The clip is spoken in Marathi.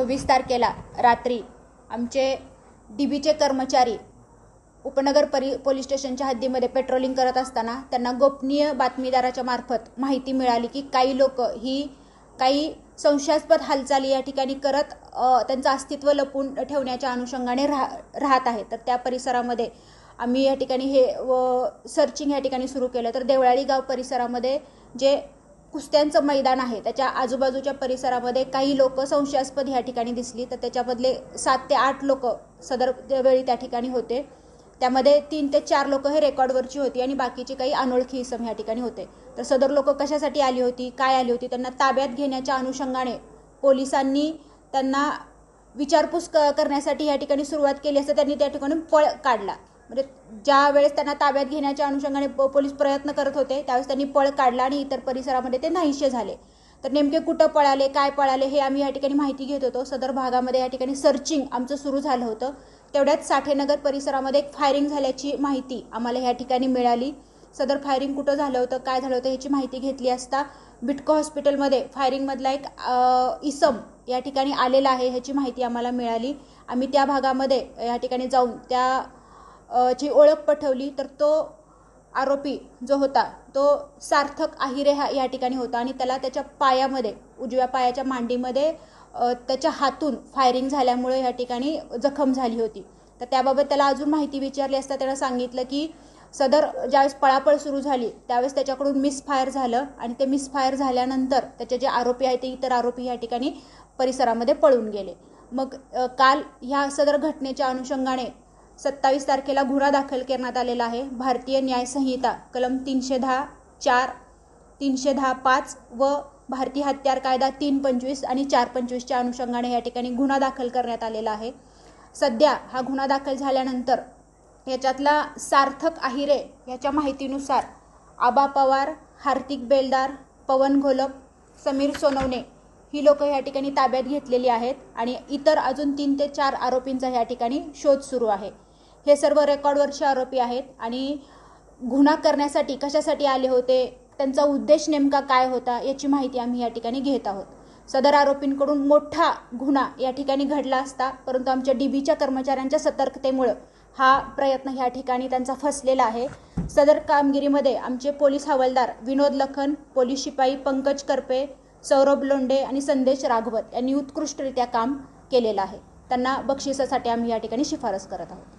24 तारखेला रात्री आमचे डीबीचे कर्मचारी उपनगर पोलीस स्टेशनच्या हद्दीमध्ये पेट्रोलिंग करत असताना त्यांना गोपनीय बातमीदाराच्या मार्फत माहिती मिळाली की काही लोक ही काही संशयास्पद हालचाली या ठिकाणी करत त्यांचं अस्तित्व लपवून ठेवण्याच्या अनुषंगाने राहत आहेत। तर त्या परिसरामध्ये आम्ही या ठिकाणी हे सर्चिंग या ठिकाणी सुरू केलं। तर देवळाली गाव परिसरामध्ये जे कुस्त्यांचं मैदान आहे त्याच्या आजूबाजूच्या परिसरामध्ये काही लोक संशयास्पद या ठिकाणी दिसली। तर त्याच्यामधले 7 ते 8 लोक सदर वेळी त्या ठिकाणी होते। त्यामध्ये 3 ते 4 लोक हे रेकॉर्डवरची होती आणि बाकीचे काही अनोळखी इसम या ठिकाणी होते। तर सदर लोक कशासाठी आली होती, काय आली होती, त्यांना ताब्यात घेण्याच्या अनुषंगाने पोलिसांनी त्यांना विचारपूस करण्यासाठी या ठिकाणी सुरुवात केली असता त्यांनी त्या ठिकाणी पळ काढला। म्हणजे ज्या वेळेस त्यांना ताब्यात घेण्याच्या अनुषंगाने पोलीस प्रयत्न करत होते त्यावेळेस त्यांनी पळ काढला आणि इतर परिसरामध्ये ते नाहीसे झाले। तर नेमके कुठं पळाले, काय पळाले हे आम्ही या ठिकाणी माहिती घेत होतो। सदर भागामध्ये या ठिकाणी सर्चिंग आमचं सुरू झालं होतं। तेवढ्यात साठेनगर परिसरामध्ये एक फायरिंग झाल्याची माहिती आम्हाला या ठिकाणी मिळाली। सदर फायरिंग कुठं झालं होतं, काय झालं होतं याची माहिती घेतली असता बिटको हॉस्पिटलमध्ये फायरिंगमधला एक इसम या ठिकाणी आलेला आहे ह्याची माहिती आम्हाला मिळाली। आम्ही त्या भागामध्ये या ठिकाणी जाऊन ची ओळख पटवली। तर तो आरोपी जो होता तो सार्थक आहिरे या ठिकाणी होता आणि त्याला त्याच्या पायामध्ये उजव्या पायाच्या मांडीमध्ये त्याच्या हातून फायरिंग झाल्यामुळे या ठिकाणी जखम झाली होती। तर त्याबाबत त्याला अजून माहिती विचारली असता त्याला सांगितलं की सदर ज्यावेळेस पळापळ सुरू झाली त्यावेळेस त्याच्याकडून मिसफायर झालं आणि ते मिसफायर झाल्यानंतर त्याचे जे आरोपी आहेत ते इतर आरोपी या ठिकाणी परिसरामध्ये पळून गेले। मग काल ह्या सदर घटनेच्या अनुषंगाने 27 तारखेला गुन्हा दाखल करण्यात आलेला आहे। भारतीय न्याय संहिता कलम 310(4), 310(5) व भारतीय हत्यार कायदा 325 आणि 425च्या अनुषंगाने या ठिकाणी गुन्हा दाखल करण्यात आलेला आहे। सध्या हा गुन्हा दाखल झाल्यानंतर याच्यातला सार्थक आहिरे याच्या माहितीनुसार आबा पवार, हार्दिक बेलदार, पवन घोलप, समीर सोनवणे ही लोक या ठिकाणी ताब्यात घेतलेली आहेत आणि इतर अजून 3 ते 4 आरोपींचा या ठिकाणी शोध सुरू आहे। हे सर्व रेकॉर्डवरचे आरोपी आहेत आणि गुन्हा करण्यासाठी कशासाठी आले होते, त्यांचा उद्देश नेमका काय होता याची माहिती आम्ही या ठिकाणी घेत आहोत। सदर आरोपींकडून मोठा गुन्हा या ठिकाणी घडला असता परंतु आमच्या डीबीच्या कर्मचाऱ्यांच्या सतर्कतेमुळे हा प्रयत्न या ठिकाणी त्यांचा फसलेला आहे। सदर कामगिरीमध्ये आमचे पोलीस हवालदार विनोद लखन, पोलीस शिपाई पंकज करपे, सौरभ लोंढे आणि संदेश राघवत यांनी उत्कृष्टरित्या काम केलेलं आहे। त्यांना बक्षिसासाठी आम्ही या ठिकाणी शिफारस करत आहोत।